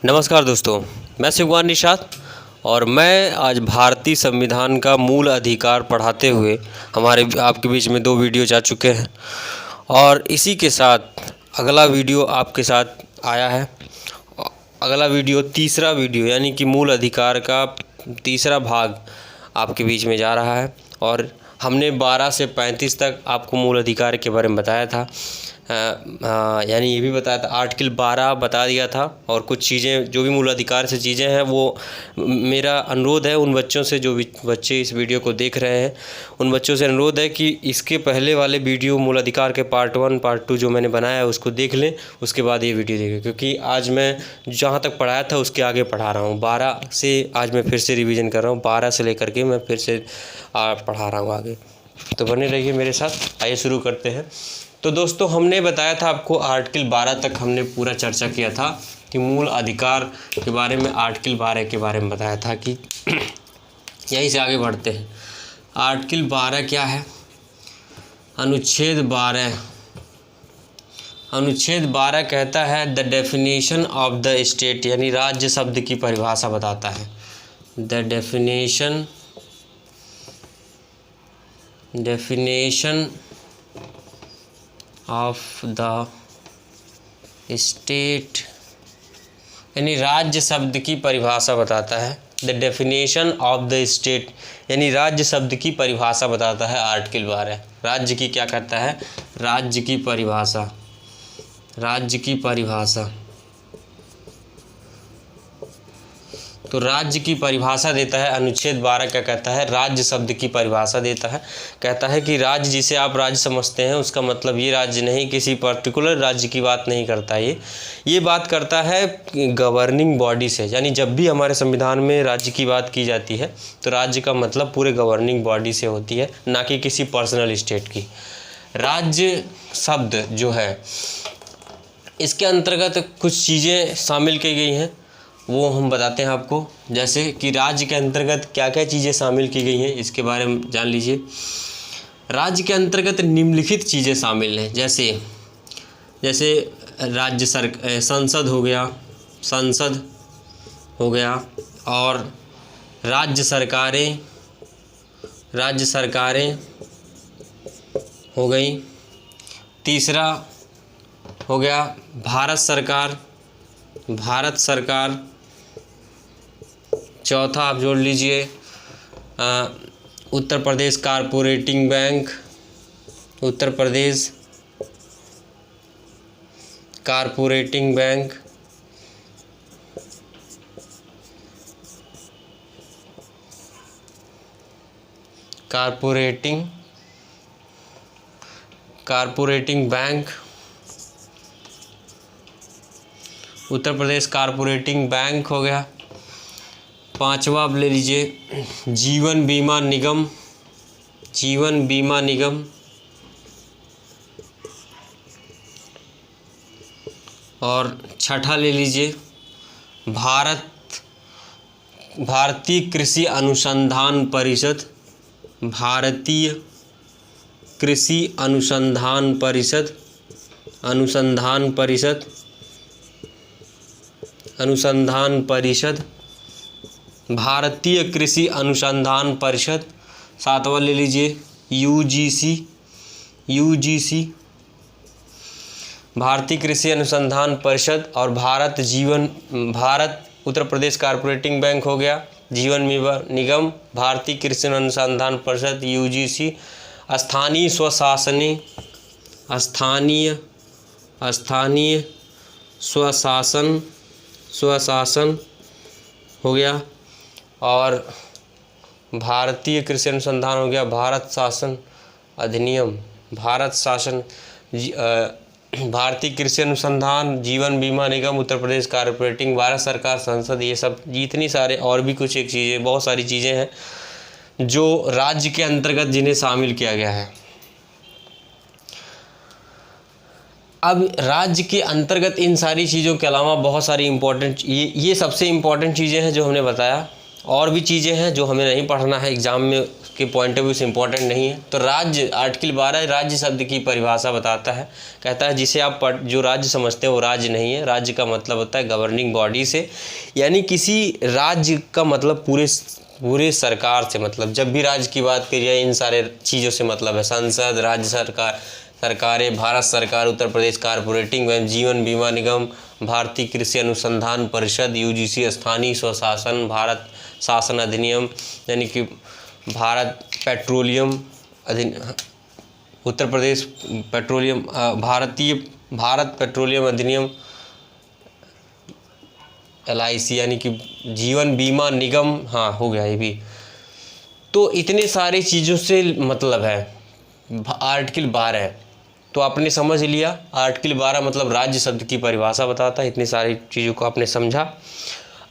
नमस्कार दोस्तों, मैं शिवकुमार निषाद और मैं आज भारतीय संविधान का मूल अधिकार पढ़ाते हुए हमारे आपके बीच में 2 वीडियो जा चुके हैं और इसी के साथ अगला वीडियो आपके साथ आया है। अगला वीडियो तीसरा वीडियो यानी कि मूल अधिकार का तीसरा भाग आपके बीच में जा रहा है और हमने 12 से 35 तक आपको मूल अधिकार के बारे में बताया था। यानी ये भी बताया था, आर्टिकल 12 बता दिया था और कुछ चीज़ें जो भी मूल अधिकार से चीज़ें हैं वो मेरा अनुरोध है उन बच्चों से जो भी बच्चे इस वीडियो को देख रहे हैं उन बच्चों से अनुरोध है कि इसके पहले वाले वीडियो मूल अधिकार के पार्ट 1 पार्ट 2 जो मैंने बनाया है उसको देख लें, उसके बाद ये वीडियो देखें, क्योंकि आज मैं जहाँ तक पढ़ाया था उसके आगे पढ़ा रहा हूँ। 12 से आज मैं फिर से रिवीजन कर रहा हूँ, 12 से लेकर के मैं फिर से पढ़ा रहा हूँ आगे। तो बने रहिए मेरे साथ। आइए शुरू करते हैं। तो दोस्तों, हमने बताया था आपको आर्टिकल 12 तक हमने पूरा चर्चा किया था कि मूल अधिकार के बारे में आर्टिकल 12 के बारे में बताया था कि यहीं से आगे बढ़ते हैं। आर्टिकल 12 क्या है? अनुच्छेद 12 कहता है the definition of the state, यानी राज्य शब्द की परिभाषा बताता है। The definition of the state, यानी राज्य शब्द की परिभाषा बताता है। The definition of the state यानी राज्य शब्द की परिभाषा बताता है आर्टिकल 12। राज्य की क्या करता है? राज्य की परिभाषा। तो राज्य की परिभाषा देता है अनुच्छेद 12। क्या कहता है? राज्य शब्द की परिभाषा देता है। कहता है कि राज्य जिसे आप राज्य समझते हैं उसका मतलब ये राज्य नहीं, किसी पर्टिकुलर राज्य की बात नहीं करता। ये बात करता है गवर्निंग बॉडी से, यानी जब भी हमारे संविधान में राज्य की बात की जाती है तो राज्य का मतलब पूरे गवर्निंग बॉडी से होती है, ना कि किसी पर्सनल स्टेट की। राज्य शब्द जो है इसके अंतर्गत कुछ चीज़ें शामिल की गई हैं, वो हम बताते हैं आपको। जैसे कि राज्य के अंतर्गत क्या क्या चीज़ें शामिल की गई हैं इसके बारे में जान लीजिए। राज्य के अंतर्गत निम्नलिखित चीज़ें शामिल हैं, जैसे राज्य संसद हो गया और राज्य सरकारें हो गई। तीसरा हो गया भारत सरकार। चौथा आप जोड़ लीजिए Uttar Pradesh कारपोरेटिंग bank, कारपोरेटिंग bank, Uttar Pradesh कारपोरेटिंग bank हो गया। पांचवा आप ले लीजिए जीवन बीमा निगम, और छठा ले लीजिए भारतीय कृषि अनुसंधान परिषद। सातवां ले लीजिए यूजीसी, भारतीय कृषि अनुसंधान परिषद। और भारत उत्तर प्रदेश कारपोरेटिंग बैंक हो गया, जीवन बीमा निगम, भारतीय कृषि अनुसंधान परिषद यूजीसी। स्थानीय स्वशासन हो गया, और भारतीय कृषि अनुसंधान हो गया भारत शासन अधिनियम, भारतीय कृषि अनुसंधान, जीवन बीमा निगम, उत्तर प्रदेश कारपोरेटिंग, भारत सरकार, संसद। ये सब जितनी सारे और भी कुछ एक चीज़ें, बहुत सारी चीज़ें हैं जो राज्य के अंतर्गत जिन्हें शामिल किया गया है। अब राज्य के अंतर्गत इन सारी चीज़ों के अलावा बहुत सारी इम्पोर्टेंट, ये सबसे इम्पोर्टेंट चीज़ें हैं जो हमने बताया। और भी चीज़ें हैं जो हमें नहीं पढ़ना है, एग्ज़ाम में के पॉइंट ऑफ व्यू से इम्पोर्टेंट नहीं है। तो राज्य, आर्टिकल 12 राज्य शब्द की परिभाषा बताता है, कहता है जिसे आप जो राज्य समझते हैं वो राज्य नहीं है। राज्य का मतलब होता है गवर्निंग बॉडी से, यानी किसी राज्य का मतलब पूरे सरकार से, मतलब जब भी राज्य की बात करिए इन सारे चीज़ों से मतलब है संसद, राज्य सरकारें, भारत सरकार, उत्तर प्रदेश कॉर्पोरेटिंग बैंक, जीवन बीमा निगम, भारतीय कृषि अनुसंधान परिषद, यूजीसी, स्थानीय स्वशासन, भारत शासन अधिनियम, यानी कि Bharat petroleum Uttar Pradesh petroleum, Bharat petroleum अधिनियम, LIC यानी कि जीवन बीमा निगम, हाँ हो गया ये भी। तो इतने सारी चीज़ों से मतलब है आर्टिकल 12। तो आपने समझ लिया, आर्टिकल 12 मतलब राज्य शब्द की परिभाषा बताता है। इतनी सारी चीज़ों को आपने समझा।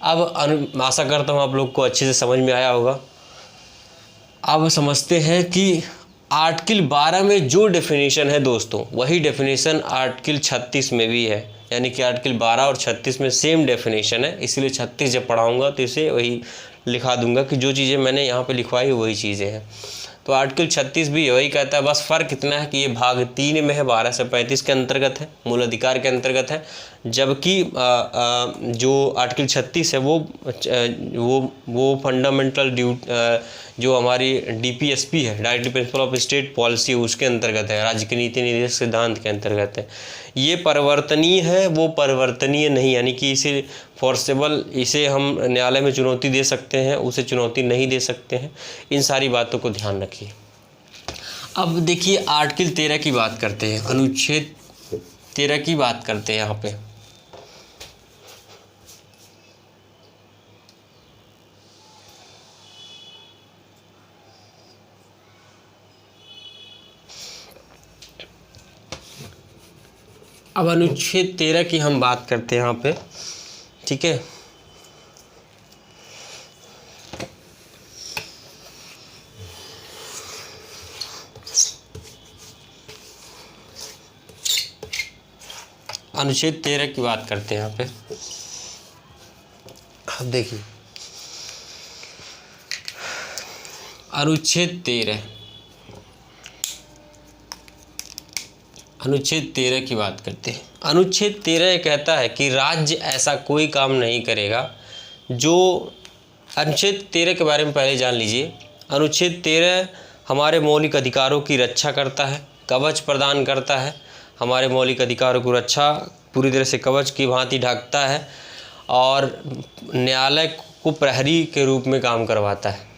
अब आशा करता हूँ आप लोग को अच्छे से समझ में आया होगा। अब समझते हैं कि आर्टिकल 12 में जो डेफिनेशन है दोस्तों, वही डेफिनेशन आर्टिकल 36 में भी है, यानी कि आर्टिकल 12 और 36 में सेम डेफिनेशन है। इसलिए 36 जब पढ़ाऊँगा तो इसे वही लिखा दूंगा कि जो चीज़ें मैंने यहाँ पे लिखवाई वही चीज़ें हैं। तो आर्टिकल 36 भी वही कहता है, बस फ़र्क इतना है कि ये भाग 3 में है, 12 से 35 के अंतर्गत है, मूल अधिकार के अंतर्गत है। जबकि जो आर्टिकल 36 है वो फंडामेंटल जो हमारी DPSP है, directive principle of state policy, उसके अंतर्गत है, राज्य की नीति निर्देशक सिद्धांत के अंतर्गत है। ये परिवर्तनीय है, वो परिवर्तनीय नहीं, यानी कि इसे फोर्सेबल, इसे हम न्यायालय में चुनौती दे सकते हैं, उसे चुनौती नहीं दे सकते हैं। इन सारी बातों को ध्यान रखिए। अब देखिए आर्टिकल 13 की बात करते हैं, अनुच्छेद 13 की बात करते हैं यहाँ पे। अब अनुच्छेद 13 की हम बात करते हैं यहाँ पे, ठीक है। अनुच्छेद 13 की बात करते हैं यहाँ पे। अब देखिए अनुच्छेद 13 की बात करते हैं। अनुच्छेद 13 ये कहता है कि राज्य ऐसा कोई काम नहीं करेगा जो, अनुच्छेद 13 के बारे में पहले जान लीजिए। अनुच्छेद 13 हमारे मौलिक अधिकारों की रक्षा करता है, कवच प्रदान करता है, हमारे मौलिक अधिकारों को रक्षा पूरी तरह से कवच की भांति ढकता है, और न्यायालय को प्रहरी के रूप में काम करवाता है,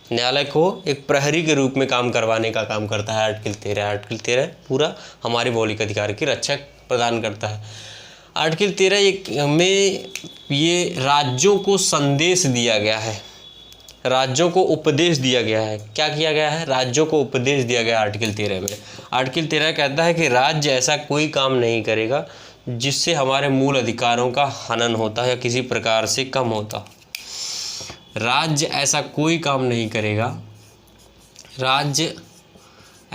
न्यायालय को एक प्रहरी के रूप में काम करवाने का काम करता है आर्टिकल 13। आर्टिकल 13 पूरा हमारे मौलिक अधिकार की रक्षा प्रदान करता है। आर्टिकल 13 में ये राज्यों को संदेश दिया गया है, राज्यों को उपदेश दिया गया है। क्या किया गया है? राज्यों को उपदेश दिया गया आर्टिकल 13 में। आर्टिकल 13 कहता है कि राज्य ऐसा कोई काम नहीं करेगा जिससे हमारे मूल अधिकारों का हनन होता है या किसी प्रकार से कम होता। राज्य ऐसा कोई काम नहीं करेगा, राज्य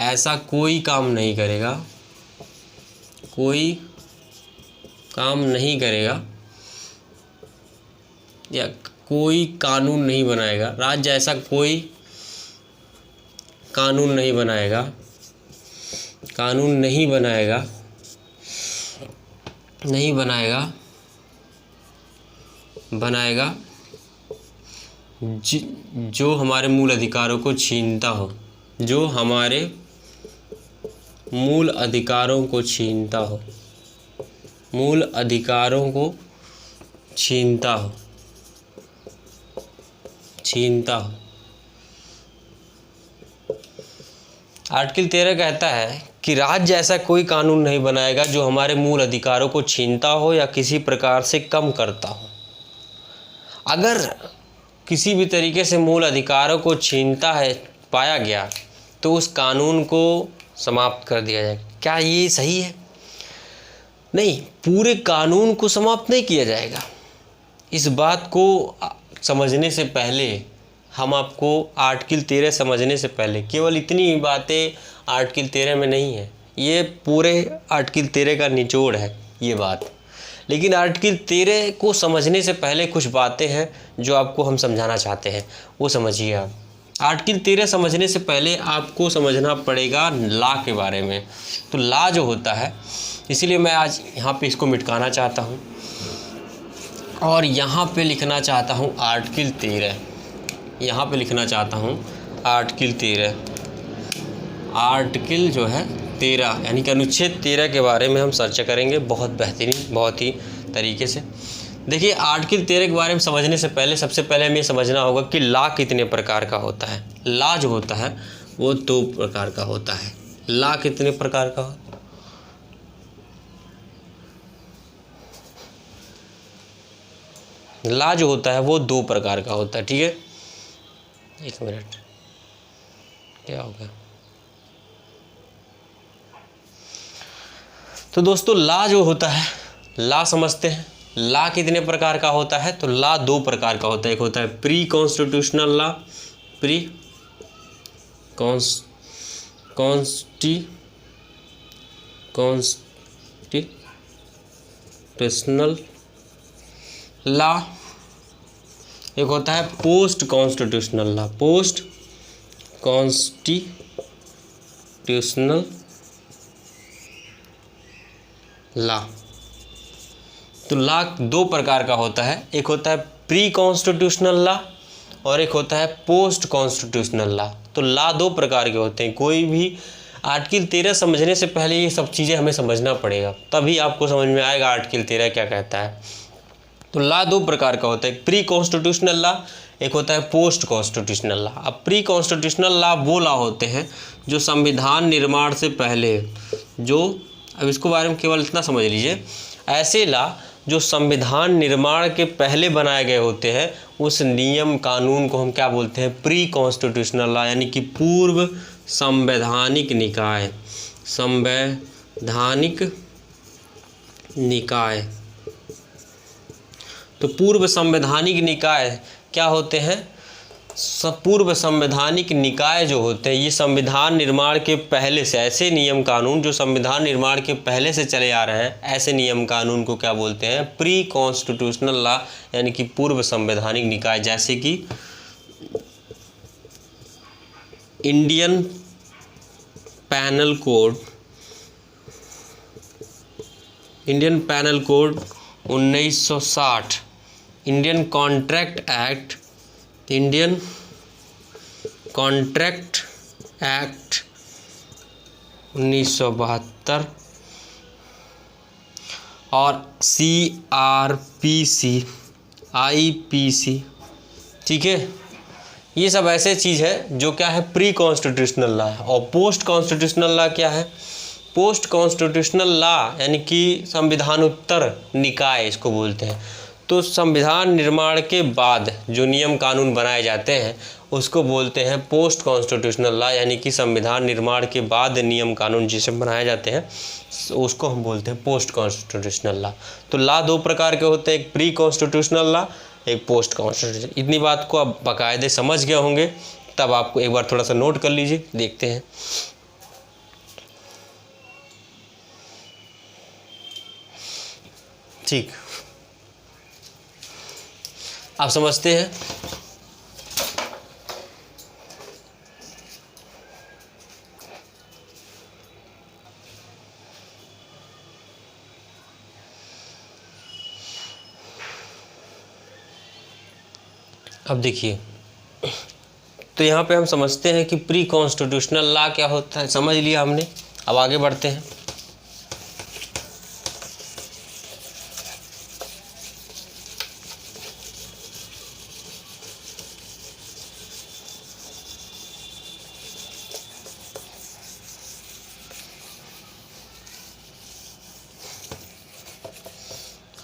ऐसा कोई काम नहीं करेगा, कोई काम नहीं करेगा या कोई कानून नहीं बनाएगा। राज्य ऐसा कोई कानून नहीं बनाएगा, कानून नहीं बनाएगा, नहीं बनाएगा, बनाएगा जो हमारे मूल अधिकारों को छीनता हो, जो हमारे मूल अधिकारों को छीनता हो, मूल अधिकारों को छीनता हो, छीनता हो। आर्टिकल 13 कहता है कि राज्य ऐसा कोई कानून नहीं बनाएगा जो हमारे मूल अधिकारों को छीनता हो या किसी प्रकार से कम करता हो। अगर किसी भी तरीके से मूल अधिकारों को छीनता है पाया गया तो उस कानून को समाप्त कर दिया जाएगा। क्या ये सही है? नहीं, पूरे कानून को समाप्त नहीं किया जाएगा। इस बात को समझने से पहले हम आपको आर्टिकल 13 समझने से पहले केवल इतनी बातें आर्टिकल 13 में नहीं है, ये पूरे आर्टिकल 13 का निचोड़ है ये बात। लेकिन आर्टिकल 13 को समझने से पहले कुछ बातें हैं जो आपको हम समझाना चाहते हैं, वो समझिए आप। आर्टिकल 13 समझने से पहले आपको समझना पड़ेगा लॉ के बारे में। तो लॉ जो होता है, इसीलिए मैं आज यहाँ पे इसको मिटकाना चाहता हूँ और यहाँ पे लिखना चाहता हूँ आर्टिकल 13। यहाँ पे लिखना चाहता हूँ आर्टिकल 13। आर्टिकल जो है 13 यानी कि अनुच्छेद 13 के बारे में हम चर्चा करेंगे बहुत बेहतरीन, बहुत ही तरीके से। देखिए, आर्टिकल 13 के बारे में समझने से पहले सबसे पहले हमें समझना होगा कि लॉ कितने प्रकार का होता है। लॉ जो होता है वो 2 प्रकार का होता है। लॉ कितने प्रकार का होता है? लॉ जो होता है वो 2 प्रकार का होता है, ठीक है। एक मिनट, क्या हो गया? तो दोस्तों, लॉ जो होता है, लॉ समझते हैं। लॉ कितने प्रकार का होता है? तो लॉ 2 प्रकार का होता है। एक होता है pre constitutional law, pre constitutional law, एक होता है post constitutional law, post constitutional law. तो लॉ 2 प्रकार का होता है। एक होता है प्री कॉन्स्टिट्यूशनल लॉ और एक होता है पोस्ट कॉन्स्टिट्यूशनल लॉ। तो लॉ 2 प्रकार के होते हैं। कोई भी आर्टिकल 13 समझने से पहले ये सब चीज़ें हमें समझना पड़ेगा, तभी आपको समझ में आएगा आर्टिकल 13 क्या कहता है। तो लॉ 2 प्रकार का होता है, एक प्री कॉन्स्टिट्यूशनल लॉ, एक होता है पोस्ट कॉन्स्टिट्यूशनल लॉ। अब प्री कॉन्स्टिट्यूशनल लॉ वो लॉ होते हैं जो संविधान निर्माण से पहले, जो, अब इसको बारे में केवल इतना समझ लीजिए, ऐसे लॉ जो संविधान निर्माण के पहले बनाए गए होते हैं, उस नियम कानून को हम क्या बोलते हैं? प्री कॉन्स्टिट्यूशनल लॉ, यानी कि पूर्व संवैधानिक निकाय। संवैधानिक निकाय। तो पूर्व संवैधानिक निकाय क्या होते हैं? पूर्व संवैधानिक निकाय जो होते हैं, ये संविधान निर्माण के पहले से, ऐसे नियम कानून जो संविधान निर्माण के पहले से चले आ रहे हैं, ऐसे नियम कानून को क्या बोलते हैं? प्री कॉन्स्टिट्यूशनल लॉ, यानी कि पूर्व संवैधानिक निकाय। जैसे कि Indian panel code, Indian panel code 1960, Indian contract act, Indian contract act 1972 और CRPC, IPC, ठीक है। ये सब ऐसे चीज़ है जो क्या है? प्री कॉन्स्टिट्यूशनल लॉ है। और पोस्ट कॉन्स्टिट्यूशनल लॉ क्या है? पोस्ट कॉन्स्टिट्यूशनल लॉ यानी कि संविधानोत्तर निकाय इसको बोलते हैं। तो संविधान निर्माण के बाद जो नियम कानून बनाए जाते हैं उसको बोलते हैं पोस्ट कॉन्स्टिट्यूशनल लॉ, यानी कि संविधान निर्माण के बाद नियम कानून जिसे बनाए जाते हैं उसको हम बोलते हैं पोस्ट कॉन्स्टिट्यूशनल लॉ। तो लॉ 2 प्रकार के होते हैं, एक प्री कॉन्स्टिट्यूशनल लॉ, एक पोस्ट कॉन्स्टिट्यूशनल। इतनी बात को आप बाकायदे समझ गए होंगे, तब आपको एक बार थोड़ा सा नोट कर लीजिए, देखते हैं। ठीक, आप समझते हैं? अब देखिए, तो यहाँ पे हम समझते हैं कि प्री कॉन्स्टिट्यूशनल लॉ क्या होता है, समझ लिया हमने। अब आगे बढ़ते हैं।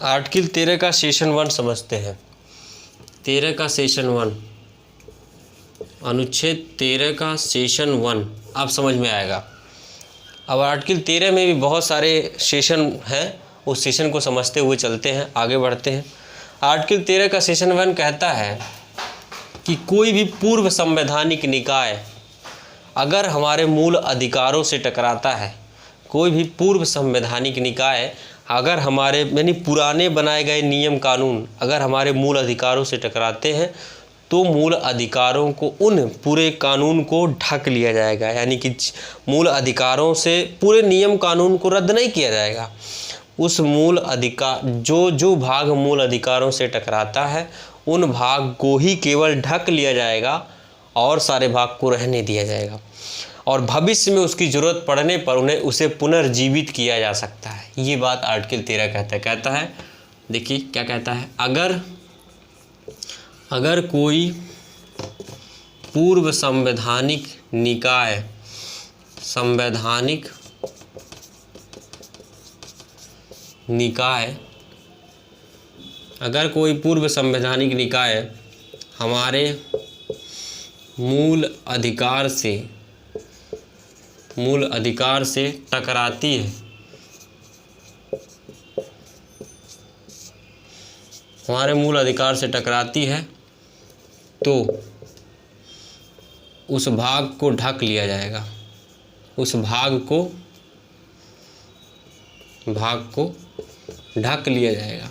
आर्टिकल 13 का सेशन 1 समझते हैं। 13 का सेशन 1, अनुच्छेद 13 का सेशन 1 आप समझ में आएगा। अब आर्टिकल 13 में भी बहुत सारे सेशन हैं, उस सेशन को समझते हुए चलते हैं, आगे बढ़ते हैं। आर्टिकल 13 का सेशन 1 कहता है कि कोई भी पूर्व संवैधानिक निकाय अगर हमारे मूल अधिकारों से टकराता है, कोई भी पूर्व संवैधानिक निकाय अगर हमारे यानी पुराने बनाए गए नियम कानून अगर हमारे मूल अधिकारों से टकराते हैं तो मूल अधिकारों को, उन पूरे कानून को ढक लिया जाएगा। यानी कि मूल अधिकारों से पूरे नियम कानून को रद्द नहीं किया जाएगा। उस मूल अधिकार जो भाग मूल अधिकारों से टकराता है उन भाग को ही केवल ढक लिया जाएगा और सारे भाग को रहने दिया जाएगा, और भविष्य में उसकी ज़रूरत पड़ने पर उसे पुनर्जीवित किया जा सकता है। ये बात आर्टिकल 13 कहता है। देखिए क्या कहता है, अगर कोई पूर्व संवैधानिक निकाय हमारे मूल अधिकार से टकराती है, तो उस भाग को ढक लिया जाएगा, उस भाग को ढक लिया जाएगा।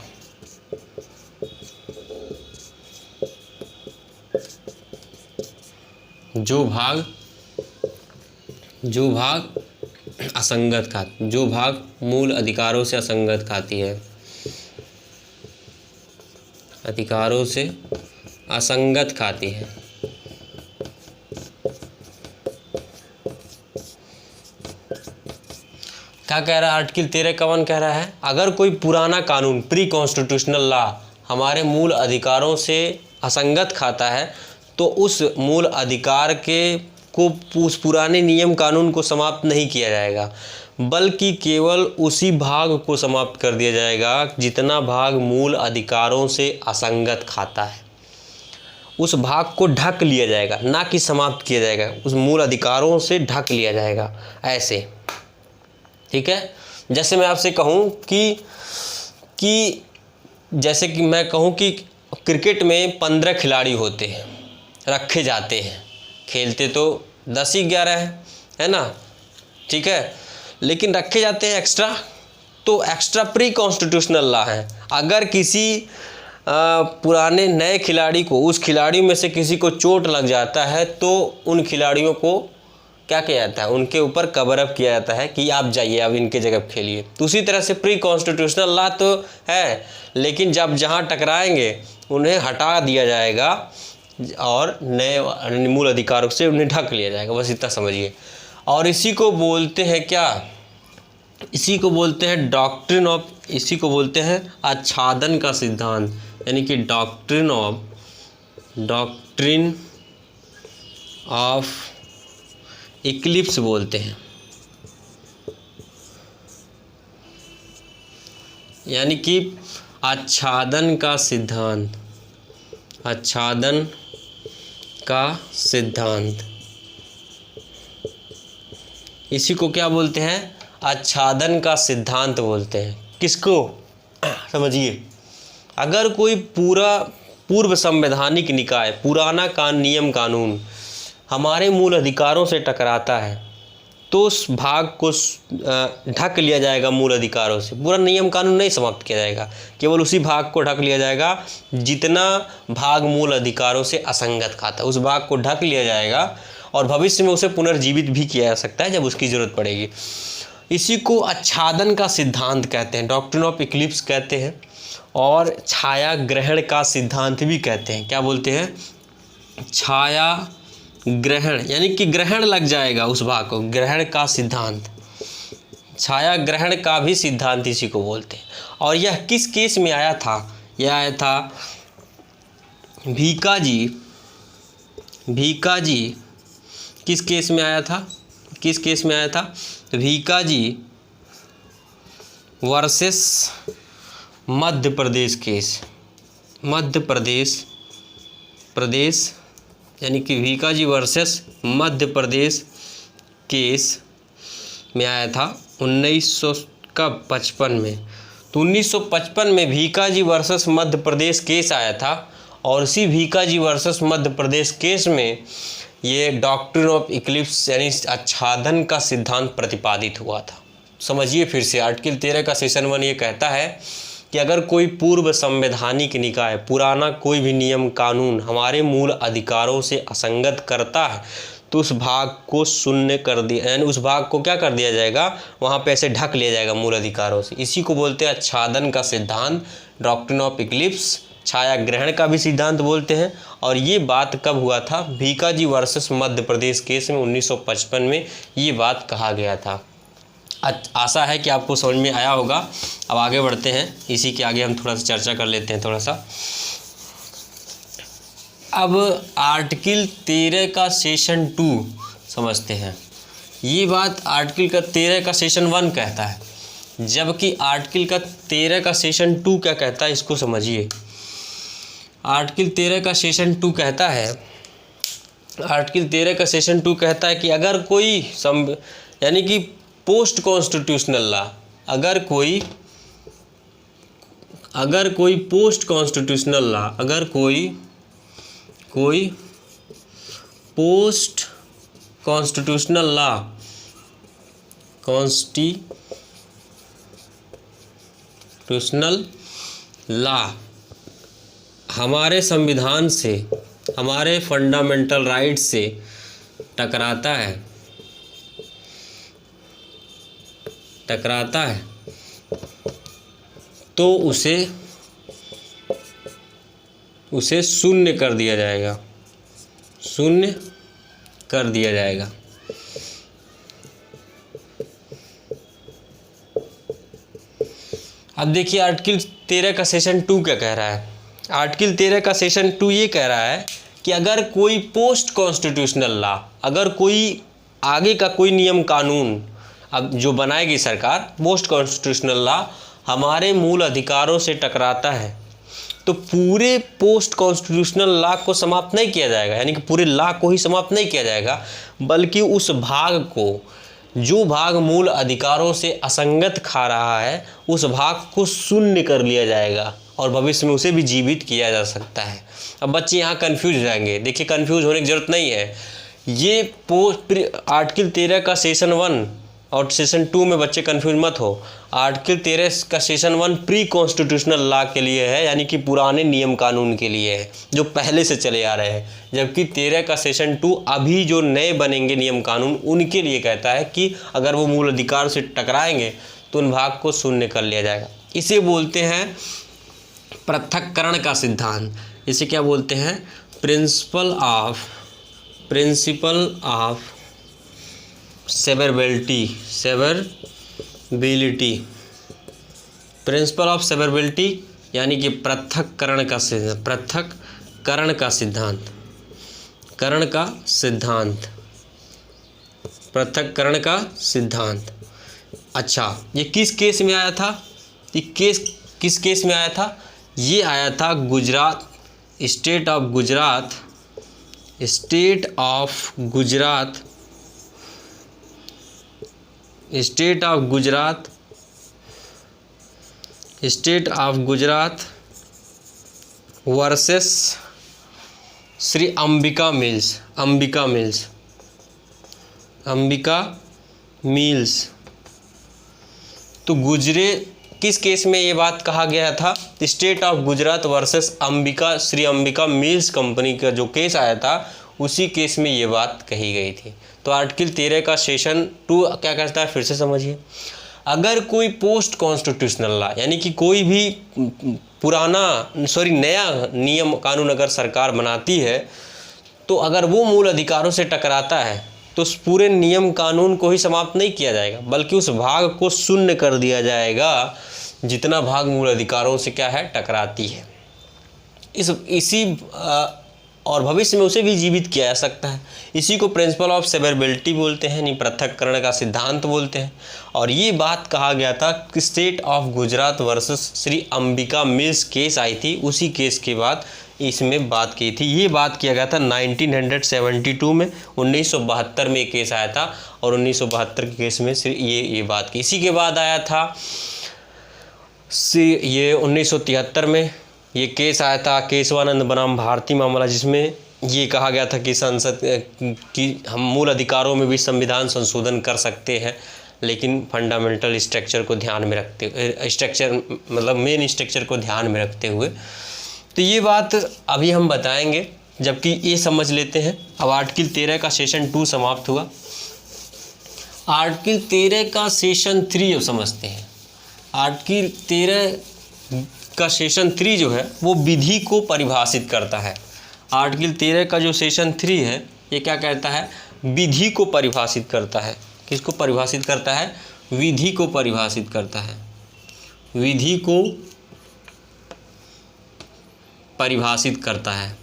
जो भाग मूल अधिकारों से असंगत खाती है, क्या कह रहा है आर्टिकल 13 का 1 कह रहा है, अगर कोई पुराना कानून प्री कॉन्स्टिट्यूशनल लॉ हमारे मूल अधिकारों से असंगत खाता है तो उस मूल अधिकार को उस पुराने नियम कानून को समाप्त नहीं किया जाएगा, बल्कि केवल उसी भाग को समाप्त कर दिया जाएगा जितना भाग मूल अधिकारों से असंगत खाता है। उस भाग को ढक लिया जाएगा, ना कि समाप्त किया जाएगा, उस मूल अधिकारों से ढक लिया जाएगा। ऐसे ठीक है। जैसे मैं आपसे कहूँ कि जैसे कि मैं कहूँ कि क्रिकेट में 15 खिलाड़ी होते हैं, रखे जाते हैं, खेलते तो 10 ही 11 है ना, ठीक है, लेकिन रखे जाते हैं एक्स्ट्रा, तो एक्स्ट्रा प्री कॉन्स्टिट्यूशनल लॉ है। अगर किसी पुराने नए खिलाड़ी को, उस खिलाड़ियों में से किसी को चोट लग जाता है तो उन खिलाड़ियों को क्या किया जाता है, उनके ऊपर कवर अप किया जाता है कि आप जाइए, अब इनके जगह खेलिए। तो उसी तरह से प्री कॉन्स्टिट्यूशनल लॉ तो है, लेकिन जब जहाँ टकराएंगे उन्हें हटा दिया जाएगा और नए मूल अधिकारों से उन्हें ढक लिया जाएगा। बस इतना समझिए। और इसी को बोलते हैं क्या, इसी को बोलते हैं आच्छादन का सिद्धांत, यानी कि डॉक्ट्रिन ऑफ इक्लिप्स बोलते हैं। यानी कि आच्छादन का सिद्धांत, इसी को क्या बोलते हैं, आच्छादन का सिद्धांत बोलते हैं। किसको, समझिए, अगर कोई पूर्व संवैधानिक निकाय, पुराना नियम कानून हमारे मूल अधिकारों से टकराता है तो उस भाग को ढक लिया जाएगा मूल अधिकारों से। पूरा नियम कानून नहीं समाप्त किया जाएगा, केवल उसी भाग को ढक लिया जाएगा जितना भाग मूल अधिकारों से असंगत खाता है, उस भाग को ढक लिया जाएगा और भविष्य में उसे पुनर्जीवित भी किया जा सकता है जब उसकी ज़रूरत पड़ेगी। इसी को आच्छादन का सिद्धांत कहते हैं, डॉक्ट्रिन ऑफ इक्लिप्स कहते हैं, और छाया ग्रहण का सिद्धांत भी कहते हैं। क्या बोलते हैं, छाया ग्रहण, यानी कि ग्रहण लग जाएगा उस भाग को, ग्रहण का सिद्धांत, छाया ग्रहण का भी सिद्धांत इसी को बोलते हैं। और यह किस केस में आया था, यह आया था भीकाजी किस केस में आया था, भीकाजी वर्सेस मध्य प्रदेश केस, मध्य प्रदेश यानी कि भीकाजी वर्सेस मध्य प्रदेश केस में आया था 1955 में। तो 1955 में भीकाजी वर्सेस मध्य प्रदेश केस आया था, और इसी भीकाजी वर्सेस मध्य प्रदेश केस में ये डॉक्ट्रिन ऑफ इक्लिप्स यानी आच्छादन का सिद्धांत प्रतिपादित हुआ था। समझिए फिर से, आर्टिकल 13 का सेशन 1 ये कहता है कि अगर कोई पूर्व संवैधानिक निकाय पुराना कोई भी नियम कानून हमारे मूल अधिकारों से असंगत करता है तो उस भाग को शून्य कर दिया, यानी उस भाग को क्या कर दिया जाएगा, वहाँ पे ऐसे ढक लिया जाएगा मूल अधिकारों से। इसी को बोलते हैं आच्छादन का सिद्धांत, डॉक्ट्रिन ऑफ इक्लिप्स, छाया ग्रहण का भी सिद्धांत बोलते हैं। और ये बात कब हुआ था, भीकाजी वर्सेस मध्य प्रदेश केस में 1955 में ये बात कहा गया था। आशा है कि आपको समझ में आया होगा। अब आगे बढ़ते हैं, इसी के आगे हम थोड़ा सा चर्चा कर लेते हैं थोड़ा सा। अब आर्टिकल 13 का सेशन 2 समझते हैं। ये बात आर्टिकल का 13 का सेशन 1 कहता है, जबकि आर्टिकल का 13 का सेशन 2 क्या कहता है, इसको समझिए। आर्टिकल 13 का सेशन 2 कहता है, आर्टिकल 13 का सेशन 2 कहता है कि अगर कोई यानी कि पोस्ट कॉन्स्टिट्यूशनल लॉ, अगर कोई पोस्ट कॉन्स्टिट्यूशनल लॉ, अगर कोई post constitutional law, constitutional law हमारे संविधान से, हमारे फंडामेंटल राइट से टकराता है तो उसे शून्य कर दिया जाएगा, शून्य कर दिया जाएगा। अब देखिए आर्टिकल 13 का सेशन 2 क्या कह रहा है। आर्टिकल 13 का सेशन 2 ये कह रहा है कि अगर कोई पोस्ट कॉन्स्टिट्यूशनल लॉ, अगर कोई आगे का कोई नियम कानून अब जो बनाएगी सरकार, पोस्ट कॉन्स्टिट्यूशनल लॉ हमारे मूल अधिकारों से टकराता है तो पूरे पोस्ट कॉन्स्टिट्यूशनल लॉ को समाप्त नहीं किया जाएगा, यानी कि पूरे लॉ को ही समाप्त नहीं किया जाएगा, बल्कि उस भाग को, जो भाग मूल अधिकारों से असंगत खा रहा है, उस भाग को शून्य कर लिया जाएगा और भविष्य में उसे भी जीवित किया जा सकता है। अब बच्चे यहाँ कंफ्यूज हो जाएंगे। देखिए कंफ्यूज होने की ज़रूरत नहीं है। ये आर्टिकल 13 का सेशन 1 और सेशन 2 में बच्चे कंफ्यूज मत हो। आर्टिकल 13 का सेशन 1 प्री कॉन्स्टिट्यूशनल लॉ के लिए है, यानी कि पुराने नियम कानून के लिए है जो पहले से चले आ रहे हैं, जबकि 13 का सेशन 2 अभी जो नए बनेंगे नियम कानून उनके लिए कहता है कि अगर वो मूल अधिकार से टकराएंगे तो उन भाग को शून्य कर लिया जाएगा। इसे बोलते हैं पृथक्करण का सिद्धांत। इसे क्या बोलते हैं, principle of severability, principle of severability, यानी कि पृथक्करण का सिद्धांत, पृथक्करण का सिद्धांत। अच्छा, ये किस केस में आया था, ये केस किस केस में आया था, ये आया था Gujarat, state of Gujarat versus Shri Ambika mills. तो किस केस में ये बात कहा गया था, state of Gujarat versus Shri Ambika mills company का जो केस आया था, उसी केस में ये बात कही गई थी। तो आर्टिकल 13 का सेशन 2 क्या कहता है, फिर से समझिए। अगर कोई पोस्ट कॉन्स्टिट्यूशनल लॉ, यानी कि कोई भी नया नियम कानून अगर सरकार बनाती है तो अगर वो मूल अधिकारों से टकराता है तो उस पूरे नियम कानून को ही समाप्त नहीं किया जाएगा, बल्कि उस भाग को शून्य कर दिया जाएगा जितना भाग मूल अधिकारों से क्या है, टकराती है। और भविष्य में उसे भी जीवित किया जा सकता है। इसी को प्रिंसिपल ऑफ सेवरेबिलिटी बोलते हैं, यानी पृथक्करण का सिद्धांत बोलते हैं। और ये बात कहा गया था कि state of Gujarat versus Shri Ambika mills case I थी, उसी केस के बाद इसमें बात की थी। ये बात किया गया था 1972 में, 1972 में ये केस आया था और 1972 के केस में ये बात की। इसी के बाद आया था ये 1973 में ये केस आया था केशवानंद बनाम भारती मामला, जिसमें ये कहा गया था कि संसद की हम मूल अधिकारों में भी संविधान संशोधन कर सकते हैं, लेकिन फंडामेंटल स्ट्रक्चर को ध्यान में रखते स्ट्रक्चर मतलब मेन स्ट्रक्चर को ध्यान में रखते हुए। तो ये बात अभी हम बताएंगे, जबकि ये समझ लेते हैं। अब आर्टिकल 13 का सेशन 2 समाप्त हुआ। आर्टिकल 13 का सेशन 3 अब समझते हैं। आर्टिकल 13 का सेशन 3 जो है वो विधि को परिभाषित करता है। आर्टिकल 13 का जो सेशन 3 है ये क्या कहता है? विधि को परिभाषित करता है। किसको परिभाषित करता है? विधि को परिभाषित करता है। विधि को परिभाषित करता है।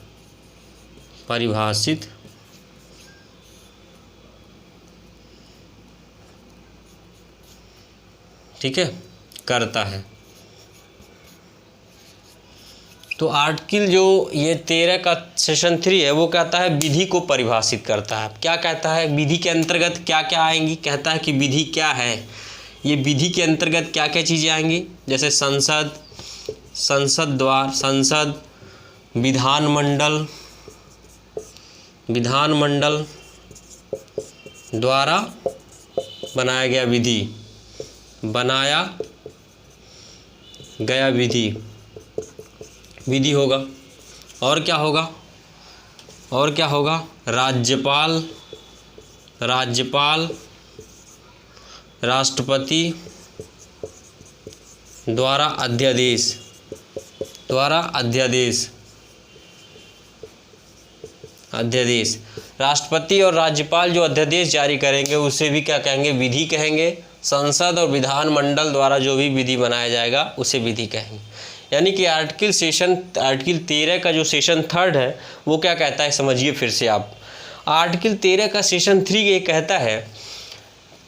परिभाषित ठीक है करता है। तो आर्टिकल जो ये 13 का सेशन 3 है वो कहता है विधि को परिभाषित करता है। क्या कहता है? विधि के अंतर्गत क्या क्या आएंगी? कहता है कि विधि क्या है, ये विधि के अंतर्गत क्या क्या चीज़ें आएंगी, जैसे संसद, संसद द्वार, संसद, विधानमंडल, विधानमंडल द्वारा बनाया गया विधि, बनाया गया विधि, विधि होगा। और क्या होगा? और क्या होगा? राज्यपाल, राज्यपाल, राष्ट्रपति द्वारा अध्यादेश, द्वारा अध्यादेश, अध्यादेश। राष्ट्रपति और राज्यपाल जो अध्यादेश जारी करेंगे उसे भी क्या कहेंगे? विधि कहेंगे। संसद और विधानमंडल द्वारा जो भी विधि बनाया जाएगा उसे विधि कहेंगे। यानी कि आर्टिकल 13 का जो सेशन 3 है वो क्या कहता है समझिए फिर से आप। आर्टिकल 13 का सेशन 3 ये कहता है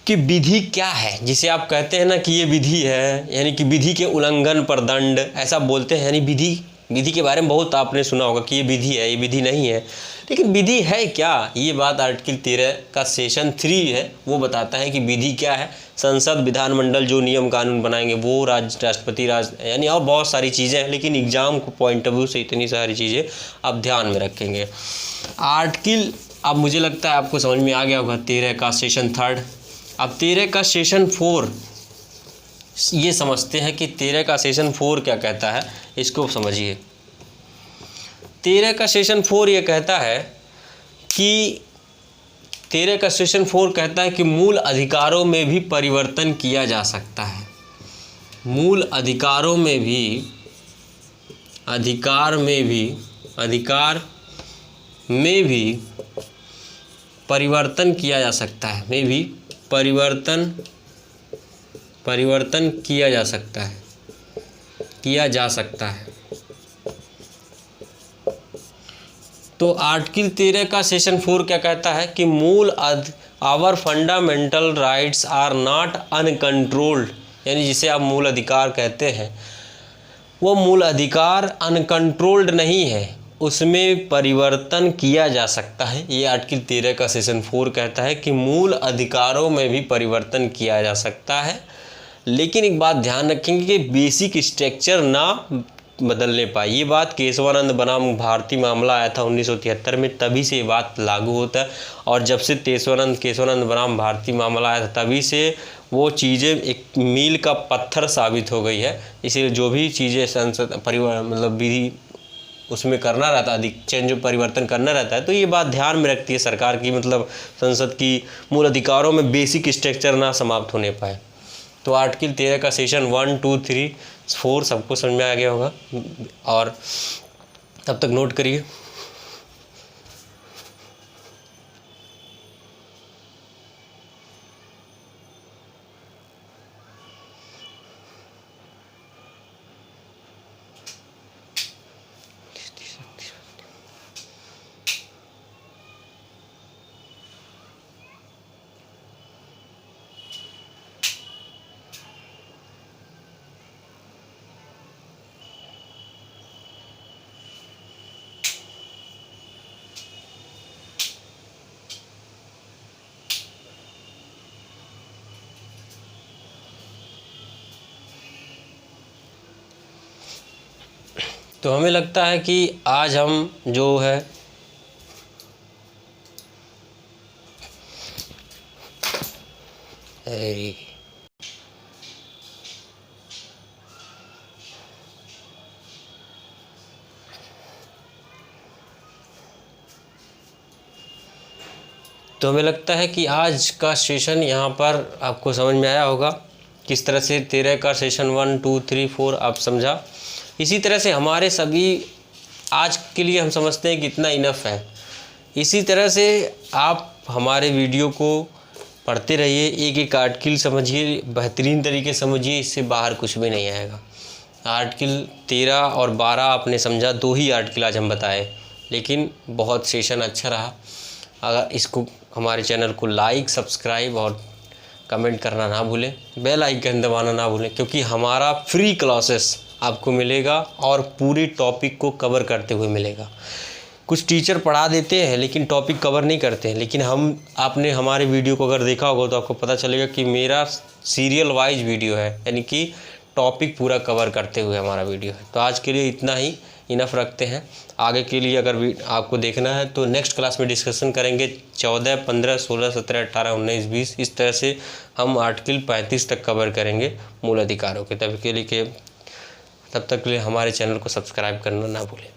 कि विधि क्या है, जिसे आप कहते हैं ना कि ये विधि है, यानी कि विधि के उल्लंघन पर दंड, ऐसा बोलते हैं। यानी विधि के बारे में बहुत आपने सुना होगा कि ये विधि है, ये विधि नहीं है, लेकिन विधि है क्या? ये बात आर्टिकल 13 का सेशन 3 है वो बताता है कि विधि क्या है। संसद विधानमंडल जो नियम कानून बनाएंगे वो राष्ट्रपति यानी और बहुत सारी चीज़ें हैं, लेकिन एग्जाम को पॉइंट ऑफ व्यू से इतनी सारी चीज़ें आप ध्यान में रखेंगे। आर्टिकल अब मुझे लगता है आपको समझ में आ गया होगा 13 का सेशन 3। अब 13 का सेशन 4 ये समझते हैं कि 13 का सेशन 4 क्या कहता है, इसको समझिए। 13 का सेशन 4 ये कहता है कि 13 का सेशन 4 कहता है कि मूल अधिकारों में भी परिवर्तन किया जा सकता है। मूल अधिकारों में भी, अधिकार में भी परिवर्तन किया जा सकता है, में भी परिवर्तन किया जा सकता है, किया जा सकता है। तो आर्टिकल 13 का सेशन 4 क्या कहता है कि our fundamental rights are not uncontrolled, यानी जिसे आप मूल अधिकार कहते हैं वो मूल अधिकार अनकंट्रोल्ड नहीं है, उसमें परिवर्तन किया जा सकता है। ये आर्टिकल 13 का सेशन 4 कहता है कि मूल अधिकारों में भी परिवर्तन किया जा सकता है, लेकिन एक बात ध्यान रखेंगे कि बेसिक स्ट्रक्चर ना बदलने पाए। ये बात केशवानंद बनाम भारती मामला आया था 1973 में, तभी से ये बात लागू होता है। और जब से केशवानंद बनाम भारती मामला आया था तभी से वो चीज़ें एक मील का पत्थर साबित हो गई है। इसीलिए जो भी चीज़ें संसद मतलब विधि उसमें करना रहता है, अधिक चेंज परिवर्तन करना रहता है, तो ये बात ध्यान में रखती है सरकार की, मतलब संसद की मूल अधिकारों में बेसिक स्ट्रक्चर ना समाप्त होने पाए। तो आर्टिकल 13 का सेशन 1, 2, 3, 4 सबको समझ में आ गया होगा, और तब तक नोट करिए। तो हमें लगता है कि आज हम जो है है। तो हमें लगता है कि आज का सेशन यहाँ पर आपको समझ में आया होगा, किस तरह से 13 का सेशन 1, 2, 3, 4 आप समझा। इसी तरह से हमारे सभी आज के लिए हम समझते हैं कि इतना इनफ है। इसी तरह से आप हमारे वीडियो को पढ़ते रहिए, एक एक आर्टिकल समझिए, बेहतरीन तरीके से समझिए, इससे बाहर कुछ भी नहीं आएगा। आर्टिकल 13 और 12 आपने समझा, 2 ही आर्टिकल आज हम बताए, लेकिन बहुत सेशन अच्छा रहा। अगर इसको हमारे चैनल को लाइक, सब्सक्राइब और कमेंट करना ना भूलें, बेल आइकन दबाना ना भूलें, क्योंकि हमारा फ्री क्लासेस आपको मिलेगा और पूरी टॉपिक को कवर करते हुए मिलेगा। कुछ टीचर पढ़ा देते हैं लेकिन टॉपिक कवर नहीं करते हैं, लेकिन आपने हमारे वीडियो को अगर देखा होगा तो आपको पता चलेगा कि मेरा सीरियल वाइज वीडियो है, यानी कि टॉपिक पूरा कवर करते हुए हमारा वीडियो है। तो आज के लिए इतना ही इनफ रखते हैं। आगे के लिए अगर आपको देखना है तो नेक्स्ट क्लास में डिस्कशन करेंगे 14, 15, 16, 17, 18, 19, 20, इस तरह से हम आर्टिकल 35 तक कवर करेंगे मूल अधिकारों के। तब तक के लिए हमारे चैनल को सब्सक्राइब करना ना भूलें।